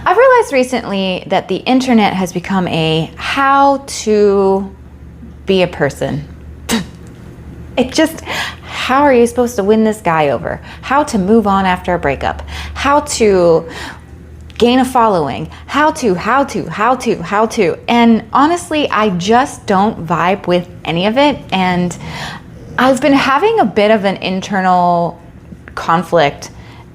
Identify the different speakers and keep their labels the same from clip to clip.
Speaker 1: I've realized recently that the internet has become a how to be a person. It just, how are you supposed to win this guy over? How to move on after a breakup? How to gain a following? How to. And honestly, I just don't vibe with any of it. And I've been having a bit of an internal conflict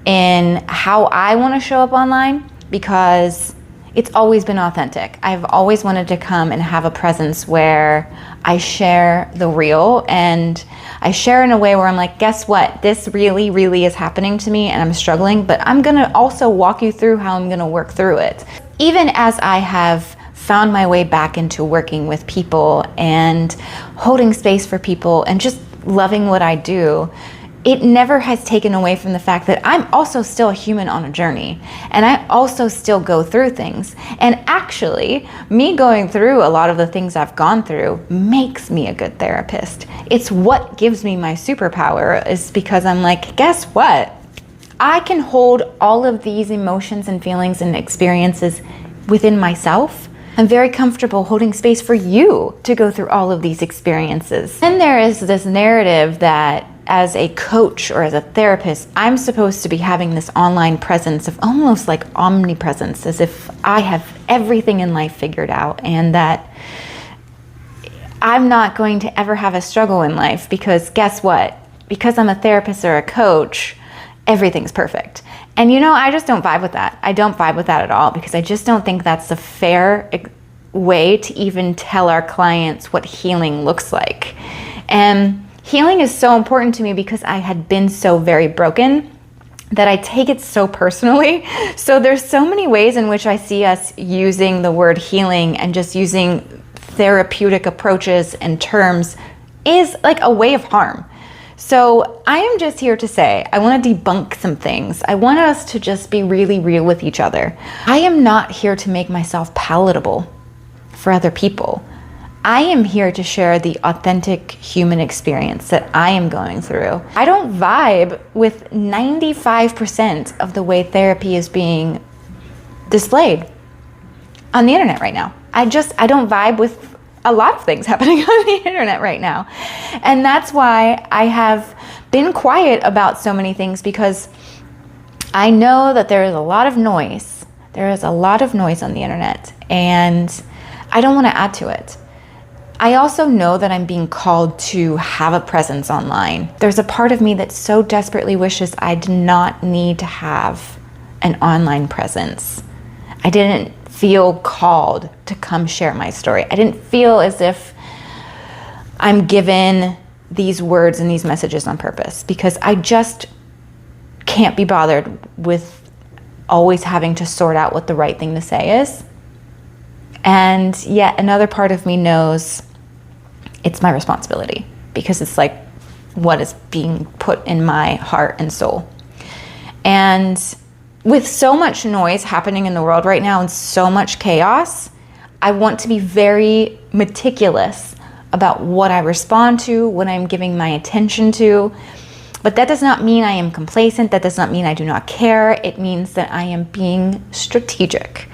Speaker 1: in how I want to show up online, because it's always been authentic. I've always wanted to come and have a presence where I share the real, and I share in a way where I'm like, guess what? This really, really is happening to me and I'm struggling, but I'm gonna also walk you through how I'm gonna work through it. Even as I have found my way back into working with people and holding space for people and just loving what I do, it never has taken away from the fact that I'm also still a human on a journey, and I also still go through things. And actually, me going through a lot of the things I've gone through makes me a good therapist. It's what gives me my superpower, is because I'm like, guess what? I can hold all of these emotions and feelings and experiences within myself. I'm very comfortable holding space for you to go through all of these experiences. And there is this narrative that as a coach or as a therapist, I'm supposed to be having this online presence of almost like omnipresence, as if I have everything in life figured out, and that I'm not going to ever have a struggle in life, because guess what? Because I'm a therapist or a coach, everything's perfect. And I just don't vibe with that. I don't vibe with that at all, because I just don't think that's a fair way to even tell our clients what healing looks like. And healing is so important to me because I had been so very broken that I take it so personally. So there's so many ways in which I see us using the word healing and just using therapeutic approaches and terms is like a way of harm. So I am just here to say, I want to debunk some things. I want us to just be really real with each other. I am not here to make myself palatable for other people. I am here to share the authentic human experience that I am going through. I don't vibe with 95% of the way therapy is being displayed on the internet right now. I don't vibe with a lot of things happening on the internet right now. And that's why I have been quiet about so many things, because I know that there is a lot of noise. There is a lot of noise on the internet, and I don't want to add to it. I also know that I'm being called to have a presence online. There's a part of me that so desperately wishes I did not need to have an online presence. I didn't feel called to come share my story. I didn't feel as if I'm given these words and these messages on purpose, because I just can't be bothered with always having to sort out what the right thing to say is. And yet another part of me knows it's my responsibility, because it's like what is being put in my heart and soul. And with so much noise happening in the world right now and so much chaos, I want to be very meticulous about what I respond to, what I'm giving my attention to. But that does not mean I am complacent. That does not mean I do not care. It means that I am being strategic,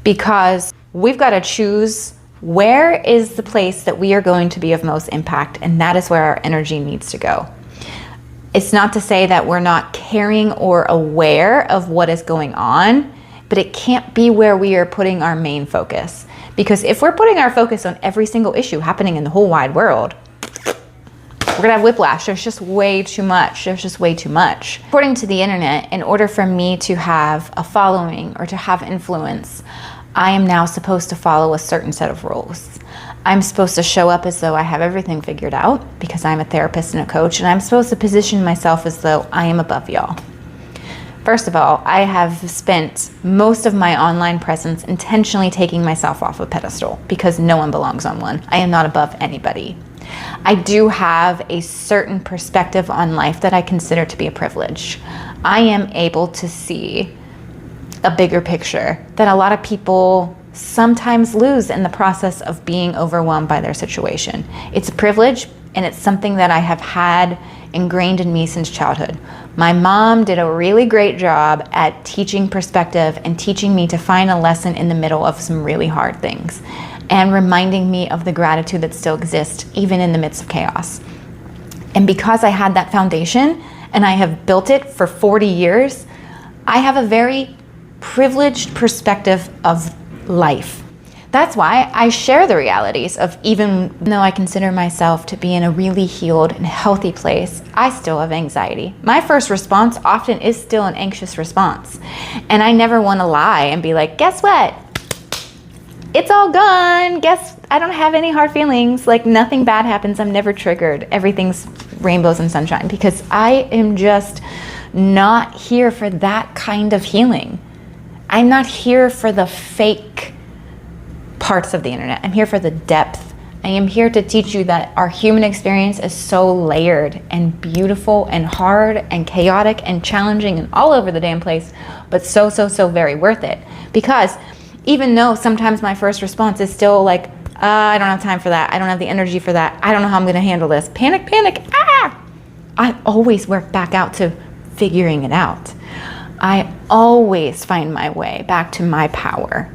Speaker 1: because we've got to choose where is the place that we are going to be of most impact, and that is where our energy needs to go. It's not to say that we're not caring or aware of what is going on, but it can't be where we are putting our main focus. Because if we're putting our focus on every single issue happening in the whole wide world, we're gonna have whiplash. There's just way too much. According to the internet, in order for me to have a following or to have influence, I am now supposed to follow a certain set of rules. I'm supposed to show up as though I have everything figured out, because I'm a therapist and a coach, and I'm supposed to position myself as though I am above y'all. First of all, I have spent most of my online presence intentionally taking myself off a pedestal, because no one belongs on one. I am not above anybody. I do have a certain perspective on life that I consider to be a privilege. I am able to see a bigger picture that a lot of people sometimes lose in the process of being overwhelmed by their situation. It's a privilege, and it's something that I have had ingrained in me since childhood. My mom did a really great job at teaching perspective and teaching me to find a lesson in the middle of some really hard things and reminding me of the gratitude that still exists even in the midst of chaos. And because I had that foundation and I have built it for 40 years, I have a very privileged perspective of life. That's why I share the realities of, even though I consider myself to be in a really healed and healthy place, I still have anxiety. My first response often is still an anxious response. And I never want to lie and be like, guess what? It's all gone. Guess I don't have any hard feelings. Like, nothing bad happens. I'm never triggered. Everything's rainbows and sunshine, because I am just not here for that kind of healing. I'm not here for the fake parts of the internet. I'm here for the depth. I am here to teach you that our human experience is so layered and beautiful and hard and chaotic and challenging and all over the damn place, but so very worth it. Because even though sometimes my first response is still like, I don't have time for that. I don't have the energy for that. I don't know how I'm going to handle this. Panic, I always work back out to figuring it out. I always find my way back to my power.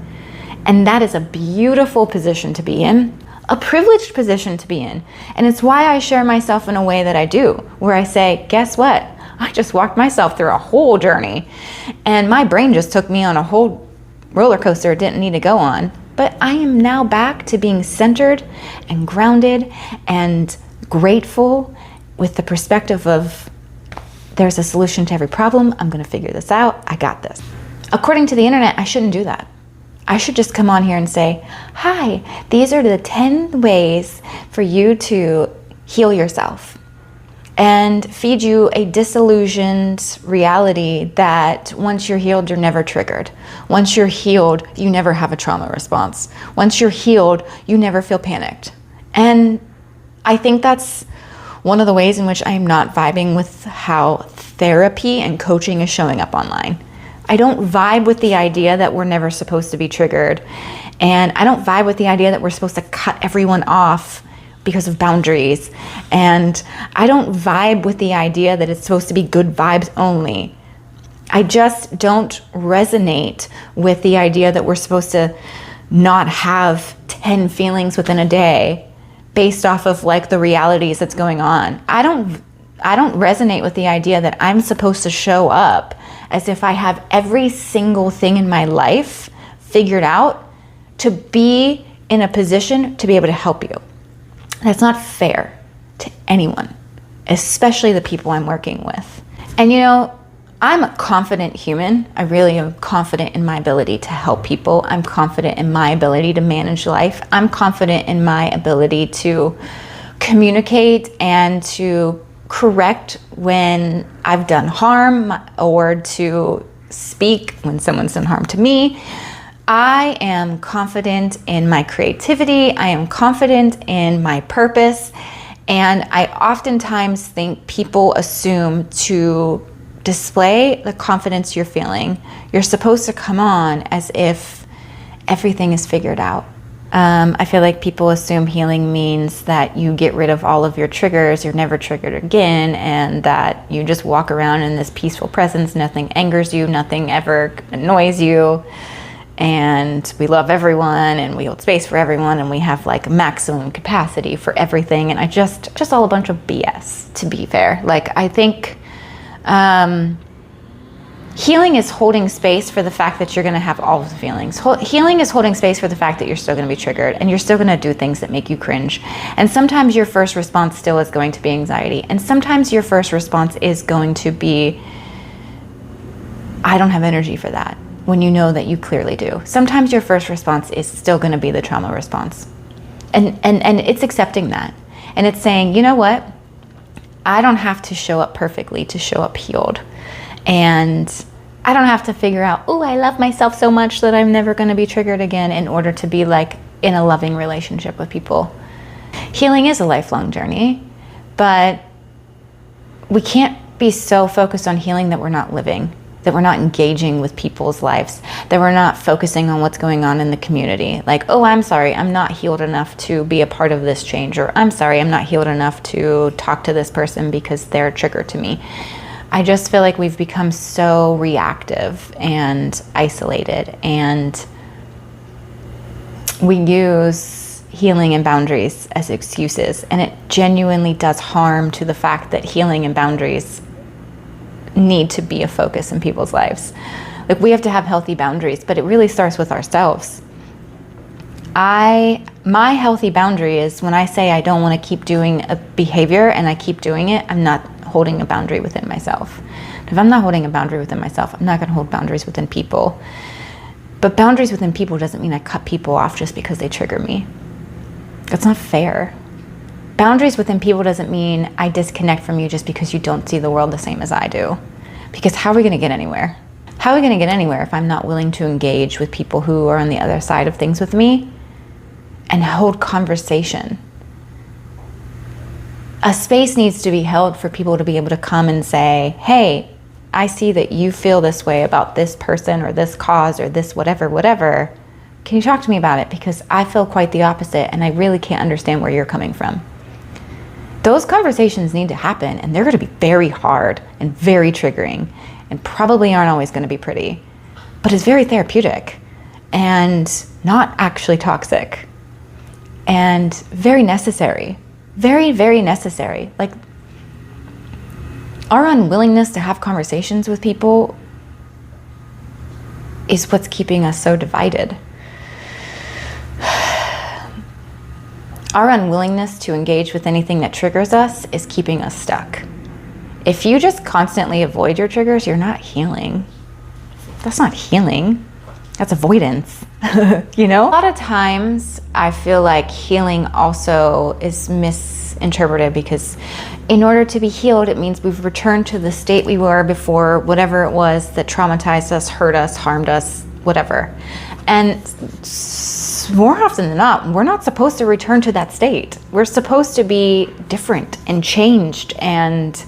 Speaker 1: And that is a beautiful position to be in, a privileged position to be in. And it's why I share myself in a way that I do, where I say, guess what? I just walked myself through a whole journey, and my brain just took me on a whole roller coaster it didn't need to go on. But I am now back to being centered and grounded and grateful, with the perspective of, there's a solution to every problem. I'm going to figure this out. I got this. According to the internet, I shouldn't do that. I should just come on here and say, hi, these are the 10 ways for you to heal yourself, and feed you a disillusioned reality that once you're healed, you're never triggered. Once you're healed, you never have a trauma response. Once you're healed, you never feel panicked. And I think that's one of the ways in which I'm not vibing with how therapy and coaching is showing up online. I don't vibe with the idea that we're never supposed to be triggered. And I don't vibe with the idea that we're supposed to cut everyone off because of boundaries. And I don't vibe with the idea that it's supposed to be good vibes only. I just don't resonate with the idea that we're supposed to not have 10 feelings within a day based off of like the realities that's going on. I don't resonate with the idea that I'm supposed to show up as if I have every single thing in my life figured out to be in a position to be able to help you. That's not fair to anyone, especially the people I'm working with. And you know, I'm a confident human. I really am confident in my ability to help people. I'm confident in my ability to manage life. I'm confident in my ability to communicate and to correct when I've done harm, or to speak when someone's done harm to me. I am confident in my creativity. I am confident in my purpose. And I oftentimes think people assume to display the confidence you're feeling, you're supposed to come on as if everything is figured out. I feel like people assume healing means that you get rid of all of your triggers, you're never triggered again, and that you just walk around in this peaceful presence, nothing angers you, nothing ever annoys you, and we love everyone, and we hold space for everyone, and we have like maximum capacity for everything. And I just all a bunch of BS, to be fair. Like, I think healing is holding space for the fact that you're going to have all of the feelings. Healing is holding space for the fact that you're still going to be triggered, and you're still going to do things that make you cringe. And sometimes your first response still is going to be anxiety. And sometimes your first response is going to be, I don't have energy for that, when you know that you clearly do. Sometimes your first response is still going to be the trauma response. And it's accepting that. And it's saying, you know what? I don't have to show up perfectly to show up healed. And I don't have to figure out, oh, I love myself so much that I'm never going to be triggered again in order to be like in a loving relationship with people. Healing is a lifelong journey, but we can't be so focused on healing that we're not living, that we're not engaging with people's lives, that we're not focusing on what's going on in the community. Like, oh, I'm sorry, I'm not healed enough to be a part of this change, or I'm sorry, I'm not healed enough to talk to this person because they're a trigger to me. I just feel like we've become so reactive and isolated, and we use healing and boundaries as excuses, and it genuinely does harm to the fact that healing and boundaries need to be a focus in people's lives. Like, we have to have healthy boundaries, but it really starts with ourselves. My healthy boundary is when I say I don't want to keep doing a behavior and I keep doing it, I'm not holding a boundary within myself. If I'm not holding a boundary within myself, I'm not going to hold boundaries within people. But boundaries within people doesn't mean I cut people off just because they trigger me. That's not fair. Boundaries within people doesn't mean I disconnect from you just because you don't see the world the same as I do. Because how are we going to get anywhere? How are we going to get anywhere if I'm not willing to engage with people who are on the other side of things with me and hold conversation? A space needs to be held for people to be able to come and say, hey, I see that you feel this way about this person or this cause or this whatever. Can you talk to me about it? Because I feel quite the opposite and I really can't understand where you're coming from. Those conversations need to happen, and they're going to be very hard and very triggering and probably aren't always going to be pretty, but it's very therapeutic and not actually toxic and very necessary. Very, very necessary. Like, our unwillingness to have conversations with people is what's keeping us so divided. Our unwillingness to engage with anything that triggers us is keeping us stuck. If you just constantly avoid your triggers, you're not healing. That's not healing. That's avoidance. You know? A lot of times I feel like healing also is misinterpreted, because in order to be healed, it means we've returned to the state we were before whatever it was that traumatized us, hurt us, harmed us, whatever. And more often than not, we're not supposed to return to that state. We're supposed to be different and changed, and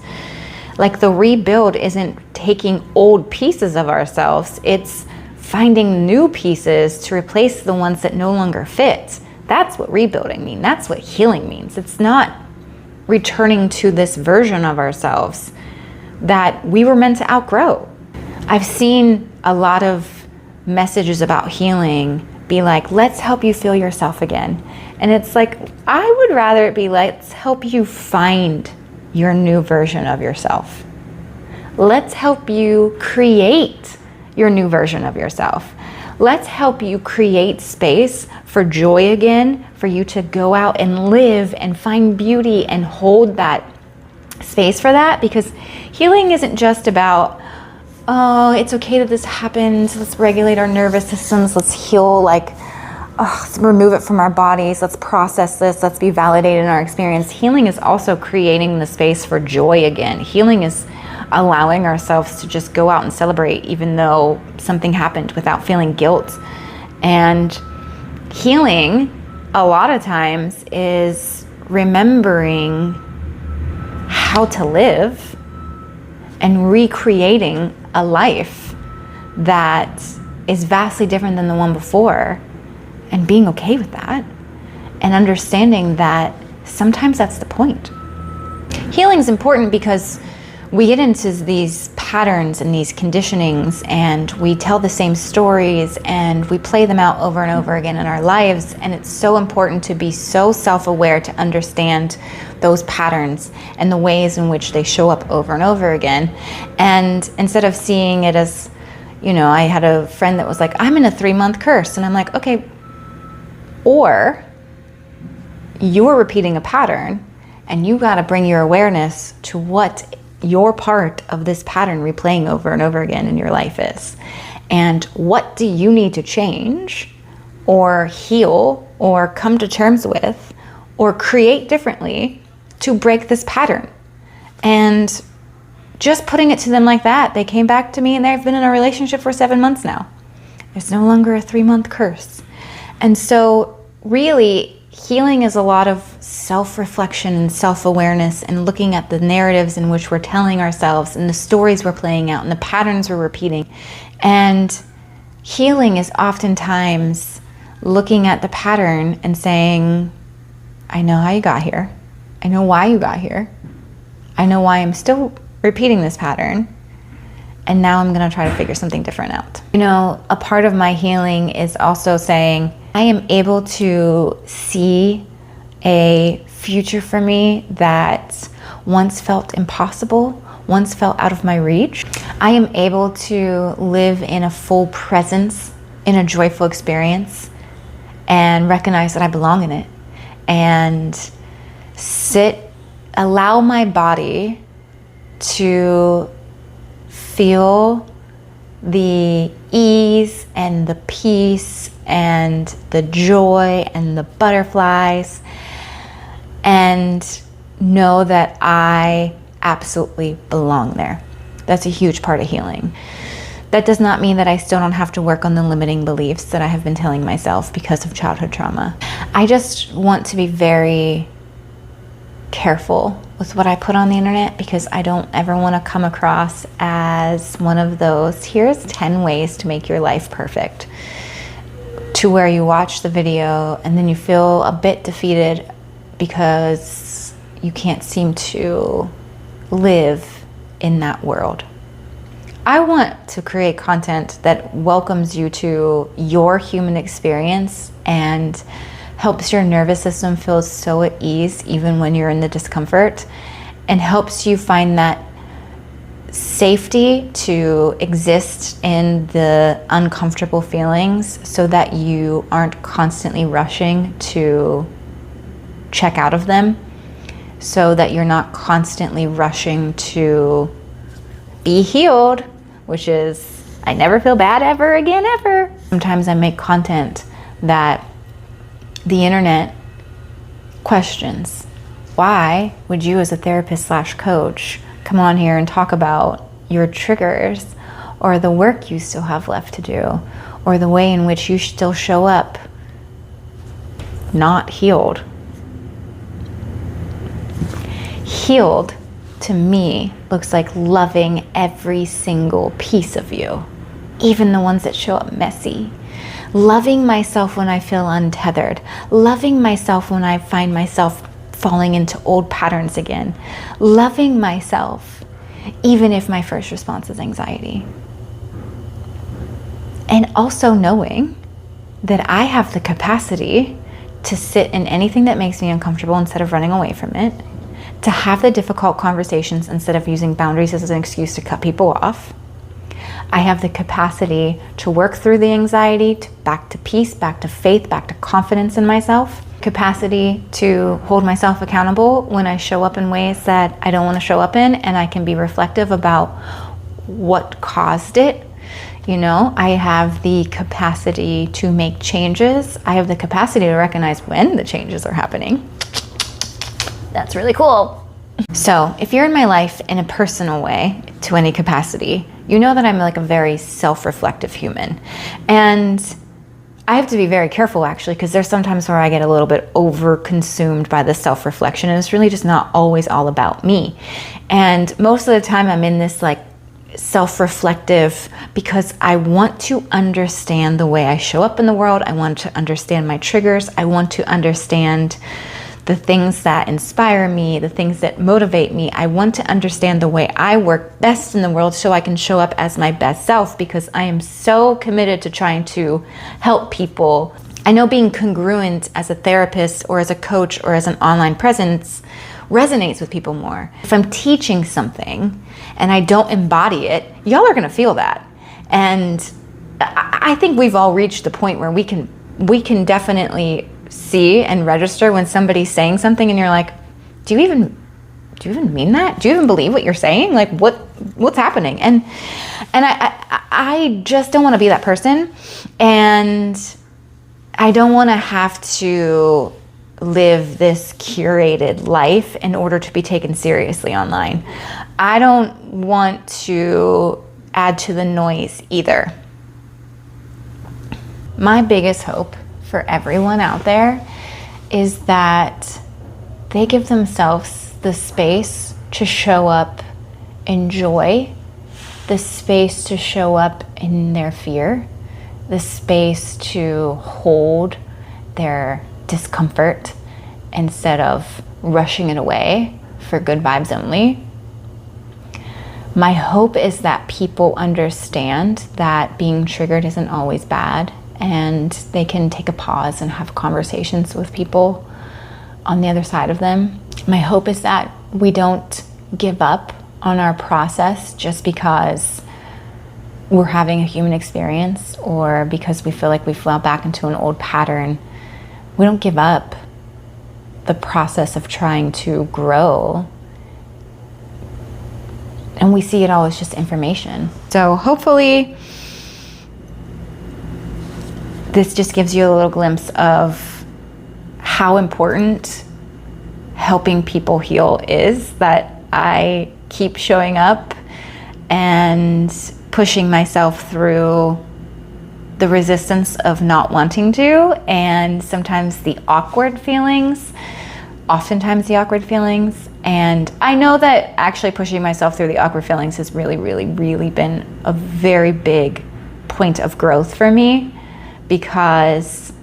Speaker 1: like, the rebuild isn't taking old pieces of ourselves, it's finding new pieces to replace the ones that no longer fit. That's what rebuilding means. That's what healing means. It's not returning to this version of ourselves that we were meant to outgrow. I've seen a lot of messages about healing be like, let's help you feel yourself again. And it's like, I would rather it be, let's help you find your new version of yourself. Let's help you create your new version of yourself. Let's help you create space for joy again, for you to go out and live and find beauty and hold that space for that. Because healing isn't just about, oh, it's okay that this happened, let's regulate our nervous systems, let's heal, like, oh, let's remove it from our bodies, let's process this, let's be validated in our experience. Healing is also creating the space for joy again. Healing is allowing ourselves to just go out and celebrate even though something happened, without feeling guilt. And healing, a lot of times, is remembering how to live and recreating a life that is vastly different than the one before, and being okay with that, and understanding that sometimes that's the point. Healing is important because we get into these patterns and these conditionings, and we tell the same stories and we play them out over and over again in our lives. And it's so important to be so self-aware to understand those patterns and the ways in which they show up over and over again. And instead of seeing it as, you know, I had a friend that was like, I'm in a 3-month curse. And I'm like, okay, or you're repeating a pattern, and you got to bring your awareness to what your part of this pattern replaying over and over again in your life is. And what do you need to change or heal or come to terms with or create differently to break this pattern? And just putting it to them like that, they came back to me and they've been in a relationship for 7 months now. There's no longer a 3-month curse. And so really, healing is a lot of self-reflection and self-awareness and looking at the narratives in which we're telling ourselves and the stories we're playing out and the patterns we're repeating. And healing is oftentimes looking at the pattern and saying, I know how you got here. I know why you got here. I know why I'm still repeating this pattern. And now I'm going to try to figure something different out. You know, a part of my healing is also saying, I am able to see a future for me that once felt impossible, once felt out of my reach. I am able to live in a full presence, in a joyful experience, and recognize that I belong in it. And allow my body to feel the ease and the peace and the joy and the butterflies, and know that I absolutely belong there. That's a huge part of healing. That does not mean that I still don't have to work on the limiting beliefs that I have been telling myself because of childhood trauma. I just want to be very careful with what I put on the internet, because I don't ever want to come across as one of those, here's 10 ways to make your life perfect, to where you watch the video and then you feel a bit defeated because you can't seem to live in that world. I want to create content that welcomes you to your human experience and helps your nervous system feel so at ease even when you're in the discomfort, and helps you find that safety to exist in the uncomfortable feelings so that you aren't constantly rushing to check out of them, so that you're not constantly rushing to be healed, which is, I never feel bad ever again, ever. Sometimes I make content that the internet questions. Why would you, as a therapist / coach, come on here and talk about your triggers, or the work you still have left to do, or the way in which you still show up not healed? Healed, to me, looks like loving every single piece of you, even the ones that show up messy. Loving myself when I feel untethered. Loving myself when I find myself falling into old patterns again. Loving myself, even if my first response is anxiety. And also knowing that I have the capacity to sit in anything that makes me uncomfortable instead of running away from it. To have the difficult conversations instead of using boundaries as an excuse to cut people off. I have the capacity to work through the anxiety, back to peace, back to faith, back to confidence in myself. Capacity to hold myself accountable when I show up in ways that I don't want to show up in, and I can be reflective about what caused it. You know, I have the capacity to make changes. I have the capacity to recognize when the changes are happening. That's really cool. So if you're in my life in a personal way, to any capacity, you know that I'm like a very self-reflective human. And I have to be very careful, actually, because there's sometimes where I get a little bit over-consumed by the self-reflection, and it's really just not always all about me. And most of the time I'm in this like self-reflective because I want to understand the way I show up in the world. I want to understand my triggers. I want to understand the things that inspire me, the things that motivate me. I want to understand the way I work best in the world so I can show up as my best self, because I am so committed to trying to help people. I know being congruent as a therapist or as a coach or as an online presence resonates with people more. If I'm teaching something and I don't embody it, y'all are gonna feel that. And I think we've all reached the point where we can definitely see and register when somebody's saying something and you're like, do you even mean that? Do you even believe what you're saying? Like what's happening? And I just don't want to be that person, and I don't want to have to live this curated life in order to be taken seriously online. I don't want to add to the noise either. My biggest hope for everyone out there is that they give themselves the space to show up in joy, the space to show up in their fear, the space to hold their discomfort instead of rushing it away for good vibes only. My hope is that people understand that being triggered isn't always bad, and they can take a pause and have conversations with people on the other side of them. My hope is that we don't give up on our process just because we're having a human experience or because we feel like we fell back into an old pattern. We don't give up the process of trying to grow, and we see it all as just information. So hopefully this just gives you a little glimpse of how important helping people heal is, that I keep showing up and pushing myself through the resistance of not wanting to, and sometimes the awkward feelings, oftentimes the awkward feelings. And I know that actually pushing myself through the awkward feelings has really, really, really been a very big point of growth for me, because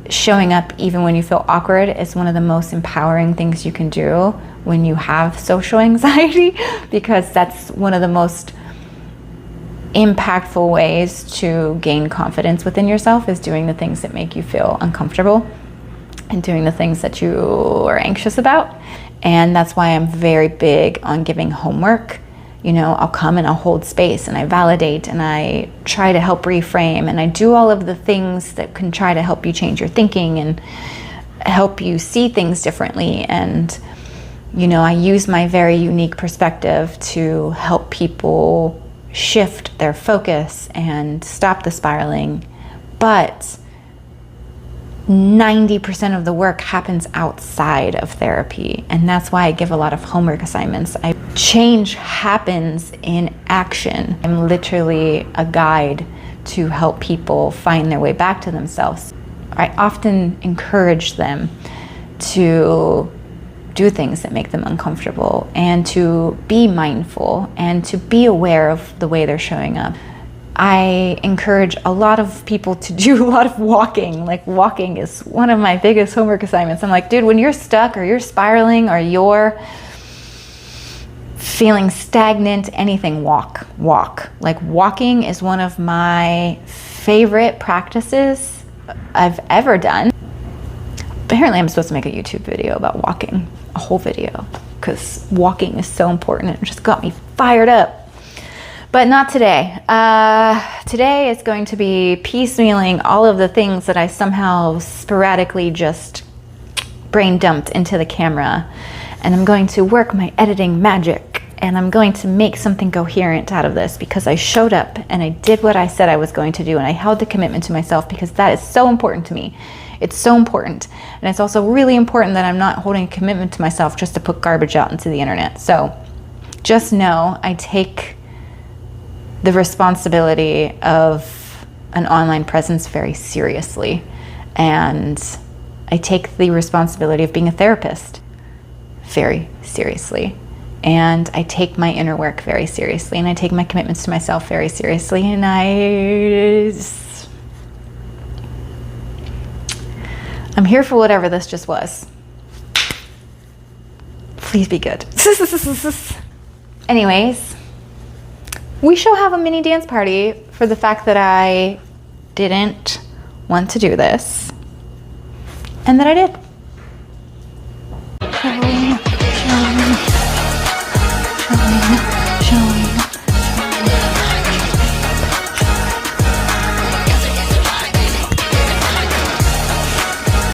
Speaker 1: showing up even when you feel awkward is one of the most empowering things you can do when you have social anxiety, because that's one of the most impactful ways to gain confidence within yourself, is doing the things that make you feel uncomfortable and doing the things that you are anxious about. And that's why I'm very big on giving homework. You know, I'll come and I'll hold space and I validate and I try to help reframe and I do all of the things that can try to help you change your thinking and help you see things differently. And, you know, I use my very unique perspective to help people shift their focus and stop the spiraling. But 90% of the work happens outside of therapy, and that's why I give a lot of homework assignments. Change happens in action. I'm literally a guide to help people find their way back to themselves. I often encourage them to do things that make them uncomfortable and to be mindful and to be aware of the way they're showing up. I encourage a lot of people to do a lot of walking. Like, walking is one of my biggest homework assignments. I'm like, dude, when you're stuck or you're spiraling or you're feeling stagnant, anything, walk. Like, walking is one of my favorite practices I've ever done. Apparently I'm supposed to make a YouTube video about walking, a whole video, because walking is so important. It just got me fired up. But not today. Today is going to be piecemealing all of the things that I somehow sporadically just brain dumped into the camera. And I'm going to work my editing magic. And I'm going to make something coherent out of this, because I showed up and I did what I said I was going to do. And I held the commitment to myself, because that is so important to me. It's so important. And it's also really important that I'm not holding a commitment to myself just to put garbage out into the internet. So just know I take the responsibility of an online presence very seriously. And I take the responsibility of being a therapist very seriously. And I take my inner work very seriously. And I take my commitments to myself very seriously. And I'm here for whatever this just was. Please be good. Anyways, we shall have a mini dance party for the fact that I didn't want to do this and that I did.